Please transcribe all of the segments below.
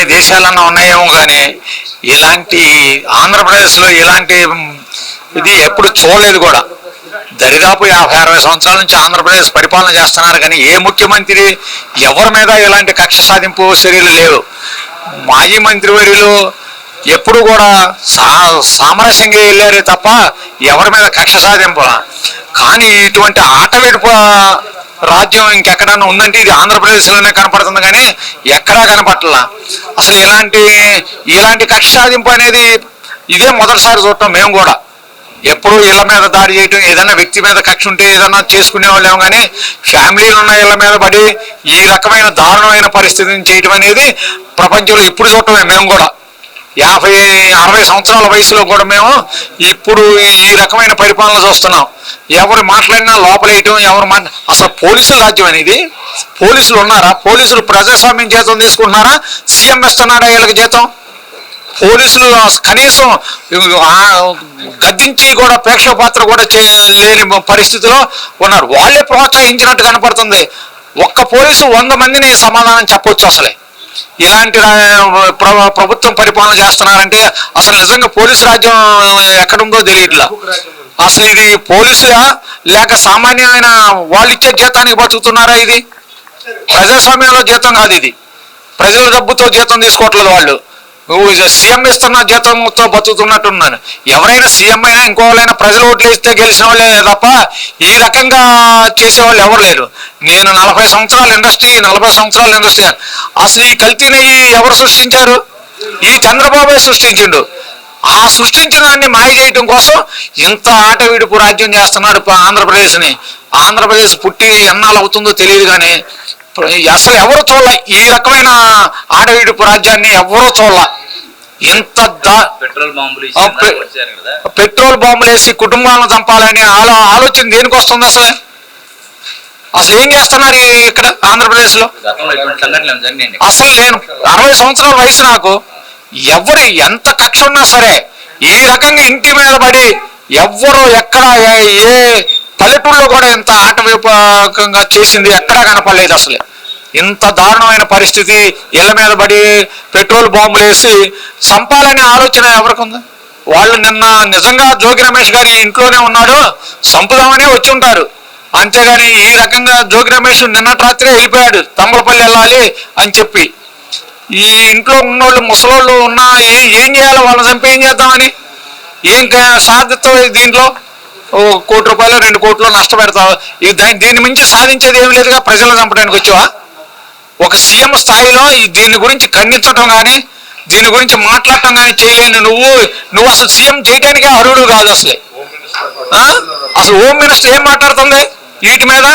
అన్ని దేశాలన్నా ఉన్నాయేమో కానీ ఇలాంటి ఆంధ్రప్రదేశ్లో ఇలాంటి ఇది ఎప్పుడు చూడలేదు కూడా. దరిదాపు 50-60 సంవత్సరాల నుంచి ఆంధ్రప్రదేశ్ పరిపాలన చేస్తున్నారు కానీ ఏ ముఖ్యమంత్రి ఎవరి మీద ఇలాంటి కక్ష సాధింపు చర్యలు లేవు. మాజీ మంత్రివర్యులు ఎప్పుడు కూడా సామరస్యంగా వెళ్ళారే తప్ప ఎవరి మీద కక్ష సాధింపు. కానీ ఇటువంటి ఆటవిడుపు రాజ్యం ఇంకెక్కడన్నా ఉందంటే ఇది ఆంధ్రప్రదేశ్లోనే కనపడుతుంది కానీ ఎక్కడా కనపట్లా. అసలు ఇలాంటి కక్ష సాధింపు అనేది ఇదే మొదటిసారి చూడటం. మేము కూడా ఎప్పుడు ఇళ్ల మీద దాడి చేయటం, ఏదైనా వ్యక్తి మీద కక్ష ఉంటే ఏదన్నా చేసుకునే వాళ్ళేమో కానీ ఫ్యామిలీలు ఉన్న ఇళ్ల మీద పడి ఈ రకమైన దారుణమైన పరిస్థితిని చేయటం అనేది ప్రపంచంలో ఇప్పుడు చూడటమే. మేము కూడా 50-60 సంవత్సరాల వయసులో కూడా మేము ఇప్పుడు ఈ రకమైన పరిపాలన చూస్తున్నాం. ఎవరు మాట్లాడినా లోపలేయటం, అసలు పోలీసుల రాజ్యం అనేది. పోలీసులు ఉన్నారా? పోలీసులు ప్రజాస్వామ్యం జీతం తీసుకుంటున్నారా? సీఎం ఇస్తున్నారా వీళ్ళకి జీతం? పోలీసులు కనీసం గద్దించి కూడా ప్రేక్షక పాత్ర కూడా లేని పరిస్థితిలో ఉన్నారు. వాళ్ళే ప్రోత్సహించినట్టు కనపడుతుంది. ఒక్క పోలీసు 100 మందిని సమాధానం చెప్పొచ్చు. అసలే ఇలాంటి ప్రభుత్వం పరిపాలన చేస్తున్నారంటే అసలు నిజంగా పోలీసు రాజ్యం ఎక్కడుందో తెలియట్లా. అసలు ఇది పోలీసులా లేక సామాన్యమైన వాళ్ళు ఇచ్చే జీతానికి బతుకుతున్నారా? ఇది ప్రజాస్వామ్యంలో జీతం కాదు. ఇది ప్రజల డబ్బుతో జీతం తీసుకోవట్లేదు. వాళ్ళు సీఎం ఇస్తున్న జీతంతో బతుకుతున్నట్టున్నాను. ఎవరైనా సీఎం అయినా ఇంకోవాళ్ళైనా ప్రజలు ఓట్లు వేస్తే గెలిచిన వాళ్ళే తప్ప ఈ రకంగా చేసేవాళ్ళు ఎవరు లేరు. నేను 40 సంవత్సరాల ఇండస్ట్రీ. అసలు ఈ కల్తీని ఎవరు సృష్టించారు? ఈ చంద్రబాబు సృష్టించిండు. ఆ సృష్టించిన దాన్ని మాయ చేయటం కోసం ఇంత ఆట విడుపు రాజ్యం చేస్తున్నాడు ఆంధ్రప్రదేశ్ని. ఆంధ్రప్రదేశ్ పుట్టి ఎన్నాళ్ళు అవుతుందో తెలియదు కానీ అసలు ఎవరు చూడాల ఈ రకమైన ఆడవిడుపు రాజ్యాన్ని. ఎవరో చూడాల. ఇంత పెట్రోల్ బాంబులు వేసి కుటుంబాలను చంపాలని ఆలోచన దేనికి వస్తుంది? అసలు ఏం చేస్తున్నారు ఇక్కడ ఆంధ్రప్రదేశ్ లో? అసలు నేను 60 సంవత్సరాల వయసు. నాకు ఎవరు ఎంత కక్ష ఉన్నా సరే ఈ రకంగా ఇంటి మీద పడి ఎవ్వరు ఎక్కడ ఏ పల్లెటూళ్ళలో కూడా ఇంత ఆటవిపకంగా చేసింది ఎక్కడా కనపడలేదు. అసలు ఇంత దారుణమైన పరిస్థితి, ఇళ్ల మీద పడి పెట్రోల్ బాంబులు వేసి చంపాలనే ఆలోచన ఎవరికి ఉంది? వాళ్ళు నిన్న నిజంగా జోగి రమేష్ గారి ఇంట్లోనే ఉన్నాడు, చంపుదామనే వచ్చి ఉంటారు. అంతేగాని ఈ రకంగా జోగి రమేష్ నిన్నటి రాత్రే వెళ్ళిపోయాడు తంబలపల్లి వెళ్ళాలి అని చెప్పి. ఈ ఇంట్లో ఉన్నోళ్ళు ముసలోళ్ళు ఉన్నా ఏం చేయాలి? వాళ్ళని చంపి ఏం చేద్దామని ఏం సాధిస్తావు? దీంట్లో ₹1 కోటి 2 కోట్లు నష్టపెడతావు. దీని మించి సాధించేది ఏమి లేదుగా. ప్రజలను చంపడానికి వచ్చావా? ఒక సీఎం స్థాయిలో దీని గురించి ఖండించడం కానీ దీని గురించి మాట్లాడటం కానీ చేయలేని నువ్వు అసలు సీఎం చేయడానికే అర్హుడు కాదు. అసలు హోమ్ మినిస్టర్ ఏం మాట్లాడుతుంది వీటి మీద?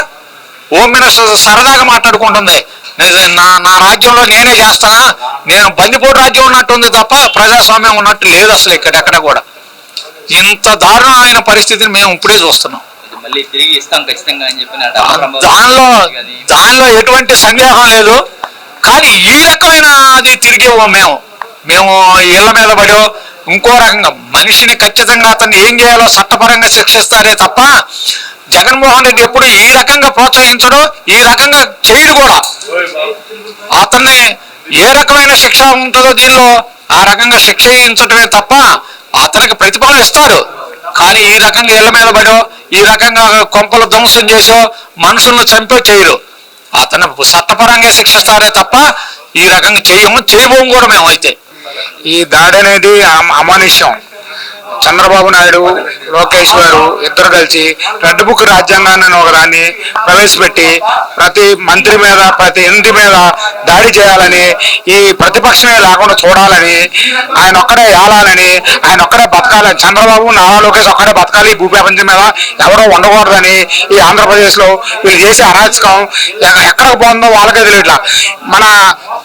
హోమ్ మినిస్టర్ సరదాగా మాట్లాడుకుంటుంది. నా రాజ్యంలో నేనే చేస్తానా, నేను బందిపోటు రాజ్యం ఉన్నట్టుంది తప్ప ప్రజాస్వామ్యం ఉన్నట్టు లేదు అసలు ఎక్కడ కూడా. ఇంత దారుణమైన పరిస్థితిని మేము ఇప్పుడే చూస్తున్నాం. దానిలో ఎటువంటి సందేహం లేదు. కానీ ఈ రకమైన అది తిరిగి మేము ఇళ్ల మీద పడో ఇంకో రకంగా మనిషిని ఖచ్చితంగా అతన్ని ఏం చేయాలో చట్టపరంగా శిక్షిస్తారే తప్ప జగన్మోహన్ రెడ్డి ఎప్పుడు ఈ రకంగా ప్రోత్సహించడు, ఈ రకంగా చేయడు కూడా. అతన్ని ఏ రకమైన శిక్ష ఉంటుందో దీనిలో ఆ రకంగా శిక్ష విధించడమే తప్ప అతనికి ప్రతిఫలం ఇస్తాడు. కానీ ఈ రకంగా ఇళ్ల మీద పడో ఈ రకంగా కొంపలు ధ్వంసం చేసో మనుషులను చంపో చేయరు. అతను చట్టపరంగా శిక్షిస్తారే తప్ప ఈ రకంగా చేయబోం కూడా మేమైతే. ఈ దాడి అనేది అమానుష్యం. చంద్రబాబు నాయుడు, లోకేష్ గారు ఇద్దరు కలిసి రెడ్ బుక్ రాజ్యాంగాన్ని ఒకదాన్ని ప్రవేశపెట్టి ప్రతి మంత్రి మీద ప్రతి ఇంటి మీద దాడి చేయాలని, ఈ ప్రతిపక్షమే లేకుండా చూడాలని, ఆయన ఒక్కడే ఏలాలని, ఆయన ఒక్కడే బతకాలని, చంద్రబాబు నారా లోకేష్ ఒక్కడే బతకాలి ఈ భూప్రపంచం మీద ఎవరో ఉండకూడదని ఈ ఆంధ్రప్రదేశ్లో వీళ్ళు చేసే అరాచకం ఎక్కడికి పోతుందో వాళ్ళకే తెలియట్లా. మన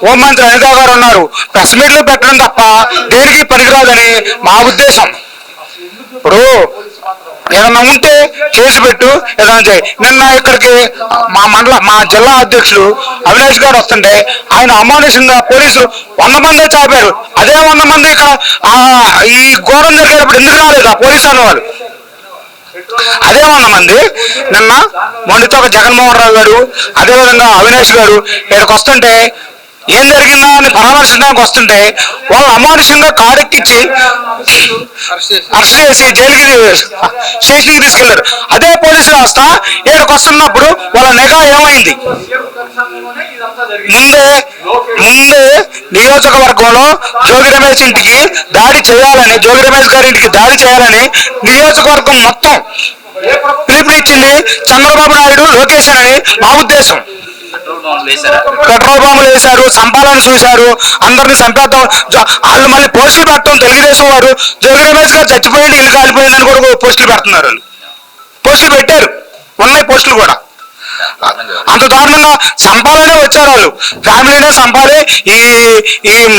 హోంమంత్రి అనిత గారు ఉన్నారు, ప్రెస్ మీట్లు పెట్టడం తప్ప దేనికి పనికిరాదని మా ఉద్దేశం. ఇప్పుడు ఏదన్నా ఉంటే కేసు పెట్టు, ఏదైనా చేయి. నిన్న ఇక్కడికి మా జిల్లా అధ్యక్షులు అవినాష్ గారు వస్తుంటే ఆయన అమానుషంగా పోలీసులు 100 మంది చాపారు. అదే 100 మంది ఇక్కడ ఈ ఘోరం జరిగేటప్పుడు ఎందుకు రాలేదు పోలీసు అనేవాళ్ళు? అదే 100 మంది నిన్న మొండితో జగన్మోహన్ రావు గారు, అదేవిధంగా అవినాష్ గారు ఇక్కడికి వస్తుంటే ఏం జరిగిందా అని పరామర్శించడానికి వస్తుంటే వాళ్ళు అమానుషంగా కారెక్కించి అరెస్ట్ చేసి జైలుకి స్టేషన్కి తీసుకెళ్లారు. అదే పోలీసు వ్యవస్థ ఇక్కడికి వస్తున్నప్పుడు వాళ్ళ నిఘా ఏమైంది? ముందే నియోజకవర్గంలో జోగి రమేష్ ఇంటికి దాడి చేయాలని, జోగి రమేష్ గారి ఇంటికి దాడి చేయాలని నియోజకవర్గం మొత్తం పిలుపునిచ్చింది చంద్రబాబు నాయుడు, లోకేష్ అని మా ఉద్దేశం. పెట్రోల్ బాంబులు వేశారు, సంపాలను చూశారు, అందరిని చంపేద్దాం. వాళ్ళు మళ్ళీ పోస్టులు పెట్టడం తెలుగుదేశం వారు. జోగి రమేష్ గారు చచ్చిపోయింది, ఇల్లు కాలిపోయిందని కూడా పోస్టులు పెడుతున్నారు. వాళ్ళు పోస్టులు పెట్టారు, ఉన్నాయి పోస్టులు కూడా. అంత దారుణంగా చంపాలనే వచ్చారు వాళ్ళు. ఫ్యామిలీనే చంపాలి, ఈ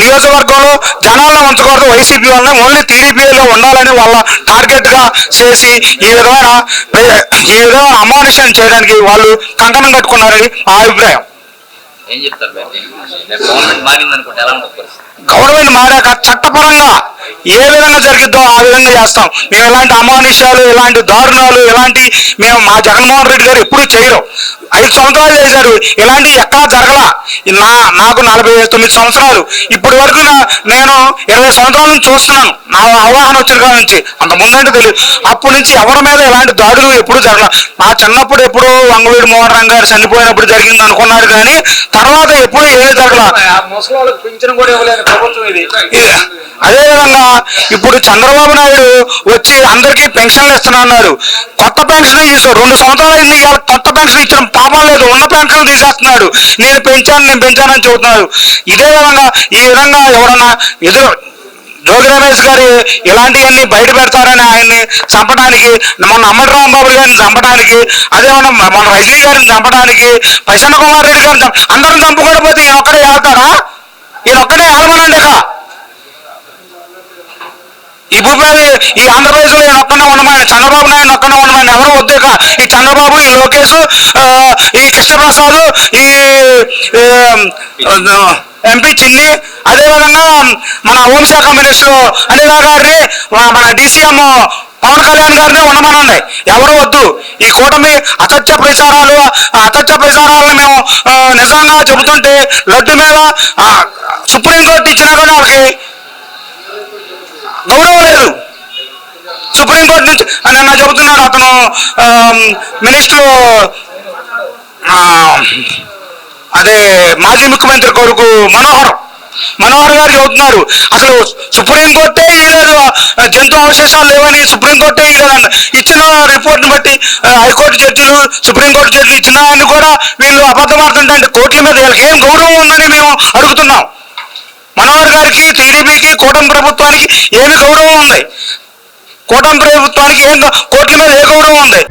నియోజకవర్గంలో జనాలను ఉంచకూడదు, వైసీపీ వాళ్ళని ఓన్లీ టీడీపీలో ఉండాలని వాళ్ళ టార్గెట్ గా చేసి ఈ విధమైన అమానుష్యాన్ని చేయడానికి వాళ్ళు కంకణం కట్టుకున్నారని మా అభిప్రాయం. గవర్నమెంట్ మారాక చట్టపరంగా ఏ విధంగా జరిగిద్దో ఆ విధంగా చేస్తాం. మేము ఎలాంటి అమానుష్యాలు, ఇలాంటి దారుణాలు, ఇలాంటి మేము మా జగన్మోహన్ రెడ్డి గారు ఎప్పుడూ చేయరు. 5 సంవత్సరాలు చేశారు, ఇలాంటి ఎక్కడా జరగలా. నాకు 49 సంవత్సరాలు, ఇప్పటి వరకు నేను 20 సంవత్సరాల నుంచి చూస్తున్నాను. నా అవగాహన వచ్చిన కాడ నుంచి, అంత ముందంటే తెలియదు. అప్పటి నుంచి ఎవరి మీద ఎలాంటి దాడులు ఎప్పుడు జరగల. నా చిన్నప్పుడు ఎప్పుడు వంగవీడి మోహన్ రంగ గారు చనిపోయినప్పుడు జరిగింది అనుకున్నారు, కానీ తర్వాత ఎప్పుడు ఏమీ జరగల. పింఛను కూడా ఇవ్వలేని ప్రభుత్వం ఇది. అదేవిధంగా ఇప్పుడు చంద్రబాబు నాయుడు వచ్చి అందరికీ పెన్షన్లు ఇస్తున్నారు. కొత్త పెన్షన్ 2 సంవత్సరాలు అయింది, కొత్త పెన్షన్ ఇచ్చిన పాపం లేదు. ఉన్న పెన్షన్ తీసేస్తున్నాడు. నేను పెంచానని చెబుతున్నారు. ఇదే విధంగా ఈ విధంగా ఎవరన్నా జోగి రమేష్ గారు ఇలాంటివన్నీ బయట పెడతారని ఆయన్ని చంపడానికి, మొన్న అమ్మడి రాంబాబు గారిని చంపడానికి, అదేమన్నా మన రజనీ గారిని చంపడానికి, ప్రసన్న కుమార్ రెడ్డి గారిని అందరిని చంపుకోకపోతే ఈయన ఒక్కడే వెళ్తారా? ఈయన ఒక్కడే ఆడమనండి. ఈ భూపాలి ఈ ఆంధ్రప్రదేశ్ లో ఒక్కనే ఉండమని, చంద్రబాబు నాయుడు ఒక్కనే ఉండమని ఎవరు వద్దు. ఈ చంద్రబాబు, ఈ లోకేష్, ఈ కృష్ణప్రసాద్, ఈ ఎంపీ చిన్ని, అదేవిధంగా మన హోంశాఖ మినిస్టర్ అనిల్ గారిని, మన DCM పవన్ కళ్యాణ్ గారిని ఉండమనండి. ఎవరు వద్దు. ఈ కూటమి అసత్య ప్రచారాలను మేము నిజంగా చెబుతుంటే లడ్డు మీద సుప్రీంకోర్టు ఇచ్చినా కూడా వాళ్ళకి గౌరవం లేదు. సుప్రీంకోర్టు నుంచి నిన్న చెబుతున్నాడు అతను మినిస్టర్, అదే మాజీ ముఖ్యమంత్రి కొడుకు మనోహర్ గారు చెబుతున్నారు, అసలు సుప్రీంకోర్టే ఇవ్వలేదు, జంతు అవశేషాలు లేవని సుప్రీంకోర్టే ఇవ్వలేదంట. ఇచ్చిన రిపోర్ట్ని బట్టి హైకోర్టు జడ్జిలు, సుప్రీంకోర్టు జడ్జిలు ఇచ్చినాయని కూడా వీళ్ళు అబద్ధమాడుతుంటే కోర్టుల మీద వీళ్ళకి ఏం గౌరవం ఉందని మేము అడుగుతున్నాం. మనోహర్ గారికి, టీడీపీకి, కూటమి ప్రభుత్వానికి ఏమి గౌరవం ఉంది? కూటమి ప్రభుత్వానికి కోర్టుల మీద ఏ గౌరవం ఉంది?